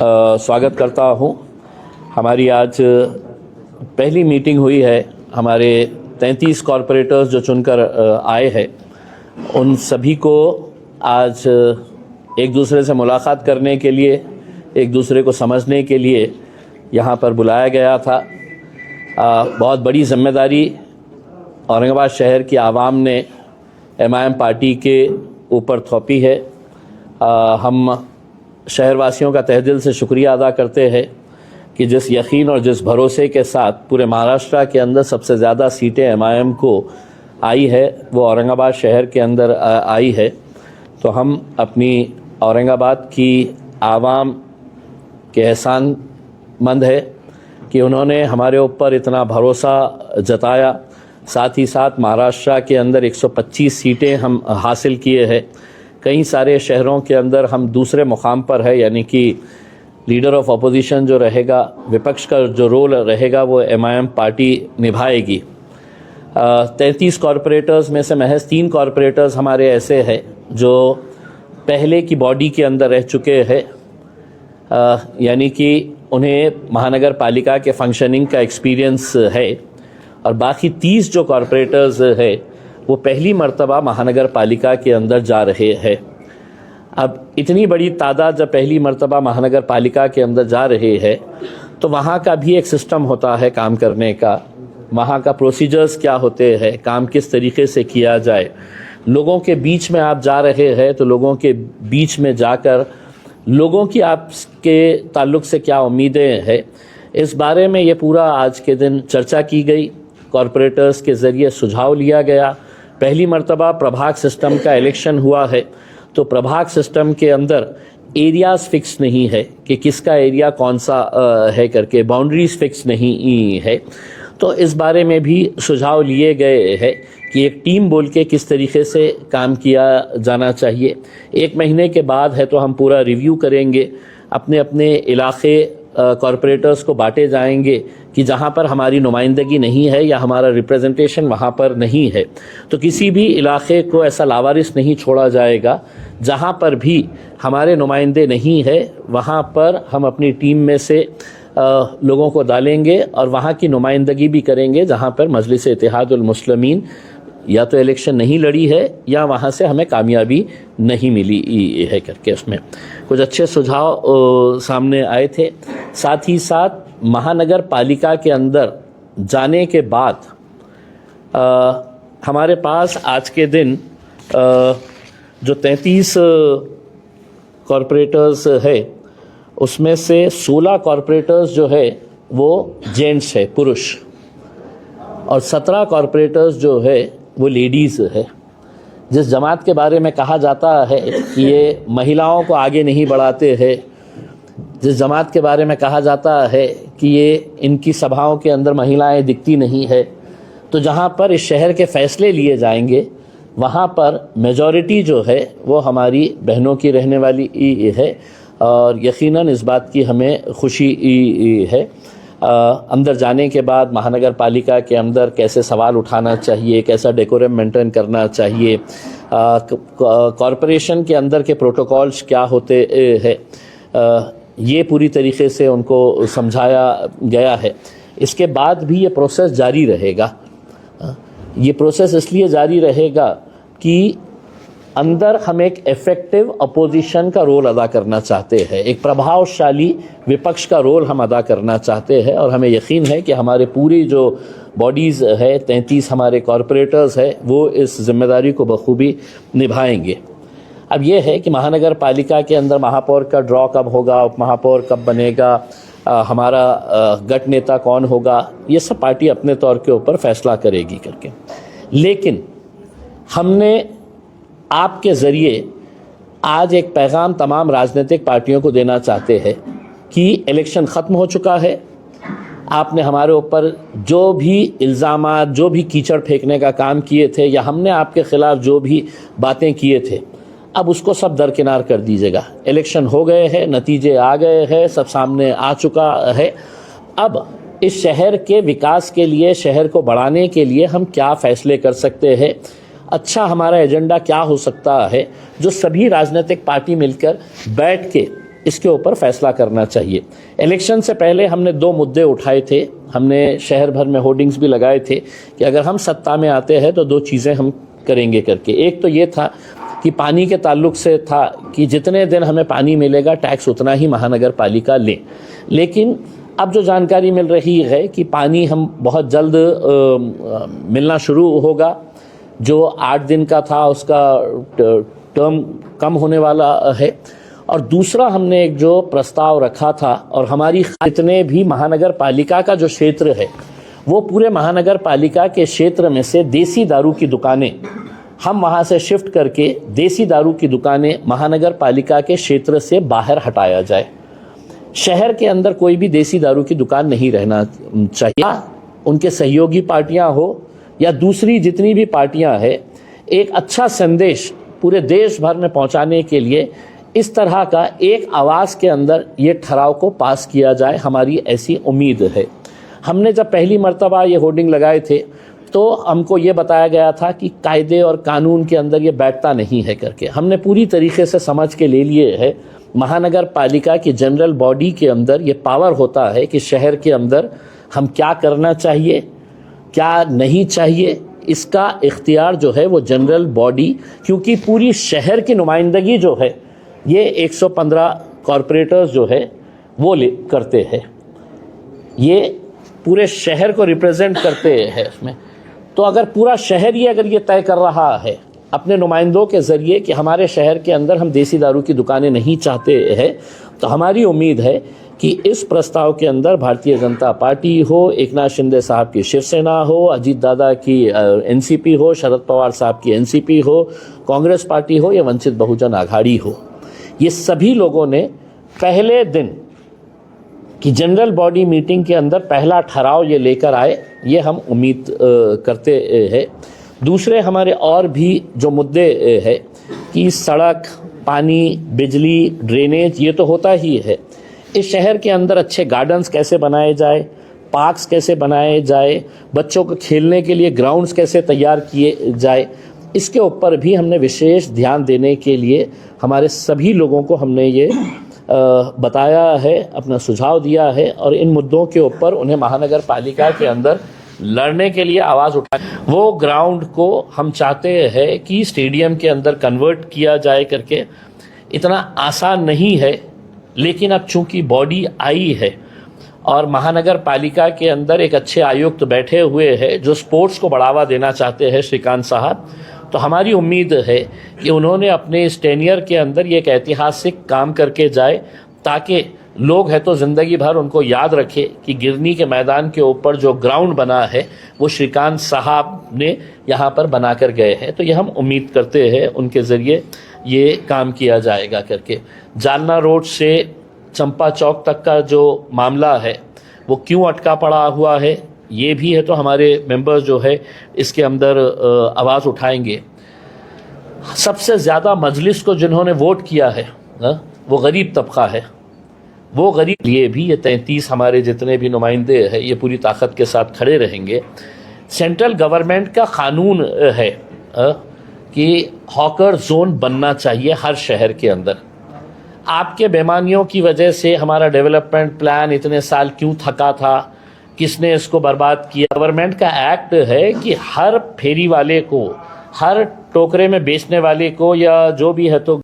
स्वागत करता हूं। हमारी आज पहली मीटिंग हुई है। हमारे 33 कॉरपोरेटर्स जो चुनकर आए हैं, उन सभी को आज एक दूसरे से मुलाकात करने के लिए, एक दूसरे को समझने के लिए यहाँ पर बुलाया गया था। बहुत बड़ी जिम्मेदारी औरंगाबाद शहर की आवाम ने एमआईएम पार्टी के ऊपर थोपी है। हम शहरवासियों का तहे दिल से शुक्रिया अदा करते हैं कि जिस यकीन और जिस भरोसे के साथ पूरे महाराष्ट्र के अंदर सबसे ज़्यादा सीटें एमआईएम को आई है, वो औरंगाबाद शहर के अंदर आई है। तो हम अपनी औरंगाबाद की आवाम के एहसानमंद है कि उन्होंने हमारे ऊपर इतना भरोसा जताया। साथ ही साथ महाराष्ट्र के अंदर 125 सीटें हम हासिल किए हैं। कई सारे शहरों के अंदर हम दूसरे मुकाम पर है, यानी कि लीडर ऑफ अपोजिशन जो रहेगा, विपक्ष का जो रोल रहेगा, वो एमआईएम पार्टी निभाएगी। 33 कॉरपोरेटर्स में से महज 3 कॉरपोरेटर्स हमारे ऐसे हैं जो पहले की बॉडी के अंदर रह चुके हैं, यानी कि उन्हें महानगर पालिका के फंक्शनिंग का एक्सपीरियंस है। और बाकी 30 जो कॉरपोरेटर्स है वो पहली मर्तबा महानगर पालिका के अंदर जा रहे हैं। अब इतनी बड़ी तादाद जब पहली मर्तबा महानगर पालिका के अंदर जा रहे हैं, तो वहाँ का भी एक सिस्टम होता है काम करने का। वहाँ का प्रोसीजर्स क्या होते हैं, काम किस तरीके से किया जाए। लोगों के बीच में आप जा रहे हैं, तो लोगों के बीच में जाकर लोगों की आपके ताल्लुक़ से क्या उम्मीदें हैं, इस बारे में ये पूरा आज के दिन चर्चा की गई। कॉरपोरेटर्स के ज़रिए सुझाव लिया गया। पहली मर्तबा प्रभाग सिस्टम का इलेक्शन हुआ है, तो प्रभाग सिस्टम के अंदर एरियाज़ फिक्स नहीं है कि किसका एरिया कौन सा है करके, बाउंड्रीज फिक्स नहीं है। तो इस बारे में भी सुझाव लिए गए हैं कि एक टीम बोल के किस तरीके से काम किया जाना चाहिए। 1 महीने के बाद है तो हम पूरा रिव्यू करेंगे, अपने अपने इलाके कॉरपोरेटर्स को बांटे जाएंगे कि जहाँ पर हमारी नुमाइंदगी नहीं है या हमारा रिप्रेजेंटेशन वहाँ पर नहीं है, तो किसी भी इलाके को ऐसा लावारिस नहीं छोड़ा जाएगा। जहाँ पर भी हमारे नुमाइंदे नहीं है, वहाँ पर हम अपनी टीम में से लोगों को डालेंगे और वहाँ की नुमाइंदगी भी करेंगे जहाँ पर मजलिस इत्तेहादुल मुस्लिमीन या तो इलेक्शन नहीं लड़ी है या वहाँ से हमें कामयाबी नहीं मिली है करके। उसमें कुछ अच्छे सुझाव सामने आए थे। साथ ही साथ महानगर पालिका के अंदर जाने के बाद हमारे पास आज के दिन जो 33 कॉरपोरेटर्स है, उसमें से 16 कॉरपोरेटर्स जो है वो जेंट्स है, पुरुष, और 17 कॉरपोरेटर्स जो है वो लेडीज़ है। जिस जमात के बारे में कहा जाता है कि ये महिलाओं को आगे नहीं बढ़ाते हैं, जिस जमात के बारे में कहा जाता है कि ये इनकी सभाओं के अंदर महिलाएं दिखती नहीं है, तो जहाँ पर इस शहर के फ़ैसले लिए जाएंगे वहाँ पर मेजॉरिटी जो है वो हमारी बहनों की रहने वाली है। और यकीनन इस बात की हमें खुशी है। अंदर जाने के बाद महानगर पालिका के अंदर कैसे सवाल उठाना चाहिए, कैसा डेकोरम मेंटेन करना चाहिए, कॉरपोरेशन के अंदर के प्रोटोकॉल्स क्या होते हैं, ये पूरी तरीके से उनको समझाया गया है। इसके बाद भी ये प्रोसेस जारी रहेगा। ये प्रोसेस इसलिए जारी रहेगा कि अंदर हम एक इफ़ेक्टिव अपोजिशन का रोल अदा करना चाहते हैं, एक प्रभावशाली विपक्ष का रोल हम अदा करना चाहते हैं। और हमें यकीन है कि हमारे पूरी जो बॉडीज़ है, 33 हमारे कॉरपोरेटर्स है, वो इस जिम्मेदारी को बखूबी निभाएंगे। अब ये है कि महानगर पालिका के अंदर महापौर का ड्रॉ कब होगा, उप महापौर कब बनेगा, हमारा गट नेता कौन होगा, ये सब पार्टी अपने तौर के ऊपर फैसला करेगी करके। लेकिन हमने आपके ज़रिए आज एक पैगाम तमाम राजनीतिक पार्टियों को देना चाहते हैं कि इलेक्शन ख़त्म हो चुका है। आपने हमारे ऊपर जो भी इल्ज़ामात, जो भी कीचड़ फेंकने का काम किए थे, या हमने आपके ख़िलाफ़ जो भी बातें किए थे, अब उसको सब दरकिनार कर दीजिएगा। इलेक्शन हो गए हैं, नतीजे आ गए हैं, सब सामने आ चुका है। अब इस शहर के विकास के लिए, शहर को बढ़ाने के लिए हम क्या फ़ैसले कर सकते हैं, अच्छा हमारा एजेंडा क्या हो सकता है, जो सभी राजनीतिक पार्टी मिलकर बैठ के इसके ऊपर फैसला करना चाहिए। इलेक्शन से पहले हमने 2 मुद्दे उठाए थे, हमने शहर भर में होर्डिंग्स भी लगाए थे कि अगर हम सत्ता में आते हैं तो 2 चीज़ें हम करेंगे करके। एक तो ये था कि पानी के ताल्लुक से था कि जितने दिन हमें पानी मिलेगा टैक्स उतना ही महानगर पालिका ले। लेकिन अब जो जानकारी मिल रही है कि पानी हम बहुत जल्द मिलना शुरू होगा, जो 8 दिन का था उसका टर्म कम होने वाला है। और दूसरा हमने एक जो प्रस्ताव रखा था, और हमारी जितने भी महानगर पालिका का जो क्षेत्र है वो पूरे महानगर पालिका के क्षेत्र में से देसी दारू की दुकानें हम वहाँ से शिफ्ट करके देसी दारू की दुकानें महानगर पालिका के क्षेत्र से बाहर हटाया जाए। शहर के अंदर कोई भी देसी दारू की दुकान नहीं रहना चाहिए। उनके सहयोगी पार्टियां हो या दूसरी जितनी भी पार्टियां हैं, एक अच्छा संदेश पूरे देश भर में पहुंचाने के लिए इस तरह का एक आवाज़ के अंदर ये ठहराव को पास किया जाए, हमारी ऐसी उम्मीद है। हमने जब पहली मर्तबा ये होर्डिंग लगाए थे तो हमको ये बताया गया था कि कायदे और कानून के अंदर ये बैठता नहीं है करके। हमने पूरी तरीके से समझ के ले लिए है, महानगर पालिका की जनरल बॉडी के अंदर ये पावर होता है कि शहर के अंदर हम क्या करना चाहिए, क्या नहीं चाहिए, इसका इख्तियार जो है वो जनरल बॉडी, क्योंकि पूरी शहर की नुमाइंदगी जो है ये 115 कॉरपोरेटर्स जो है वो करते हैं, ये पूरे शहर को रिप्रेजेंट करते हैं इसमें। तो अगर पूरा शहर ही अगर ये तय कर रहा है अपने नुमाइंदों के ज़रिए कि हमारे शहर के अंदर हम देसी दारू की दुकानें नहीं चाहते हैं, तो हमारी उम्मीद है कि इस प्रस्ताव के अंदर भारतीय जनता पार्टी हो, एकनाथ शिंदे साहब की शिवसेना हो, अजीत दादा की एनसीपी हो, शरद पवार साहब की एनसीपी हो, कांग्रेस पार्टी हो या वंचित बहुजन आघाड़ी हो, ये सभी लोगों ने पहले दिन की जनरल बॉडी मीटिंग के अंदर पहला ठहराव ये लेकर आए, ये हम उम्मीद करते हैं। दूसरे हमारे और भी जो मुद्दे है कि सड़क, पानी, बिजली, ड्रेनेज, ये तो होता ही है। इस शहर के अंदर अच्छे गार्डन्स कैसे बनाए जाए, पार्क्स कैसे बनाए जाए, बच्चों को खेलने के लिए ग्राउंड्स कैसे तैयार किए जाए, इसके ऊपर भी हमने विशेष ध्यान देने के लिए हमारे सभी लोगों को हमने ये बताया है, अपना सुझाव दिया है, और इन मुद्दों के ऊपर उन्हें महानगर पालिका के अंदर लड़ने के लिए आवाज़ उठाए। वो ग्राउंड को हम चाहते हैं कि स्टेडियम के अंदर कन्वर्ट किया जाए करके। इतना आसान नहीं है, लेकिन अब चूंकि बॉडी आई है और महानगर पालिका के अंदर एक अच्छे आयुक्त बैठे हुए हैं जो स्पोर्ट्स को बढ़ावा देना चाहते हैं, श्रीकांत साहब, तो हमारी उम्मीद है कि उन्होंने अपने इस टेनियर के अंदर ये एक ऐतिहासिक काम करके जाए, ताकि लोग हैं तो ज़िंदगी भर उनको याद रखे कि गिरनी के मैदान के ऊपर जो ग्राउंड बना है वो श्रीकांत साहब ने यहाँ पर बना कर गए हैं। तो ये हम उम्मीद करते हैं उनके ज़रिए ये काम किया जाएगा करके। जालना रोड से चंपा चौक तक का जो मामला है वो क्यों अटका पड़ा हुआ है, ये भी है तो हमारे मेंबर्स जो है इसके अंदर आवाज़ उठाएंगे। सबसे ज़्यादा मजलिस को जिन्होंने वोट किया है वो गरीब तबका है। वो गरीब लिए भी ये 33 हमारे जितने भी नुमाइंदे हैं ये पूरी ताकत के साथ खड़े रहेंगे। सेंट्रल गवर्नमेंट का कानून है कि हॉकर जोन बनना चाहिए हर शहर के अंदर। आपके बेईमानियों की वजह से हमारा डेवलपमेंट प्लान इतने साल क्यों थका था, किसने इसको बर्बाद किया। गवर्नमेंट का एक्ट है कि हर फेरी वाले को, हर टोकरे में बेचने वाले को या जो भी है तो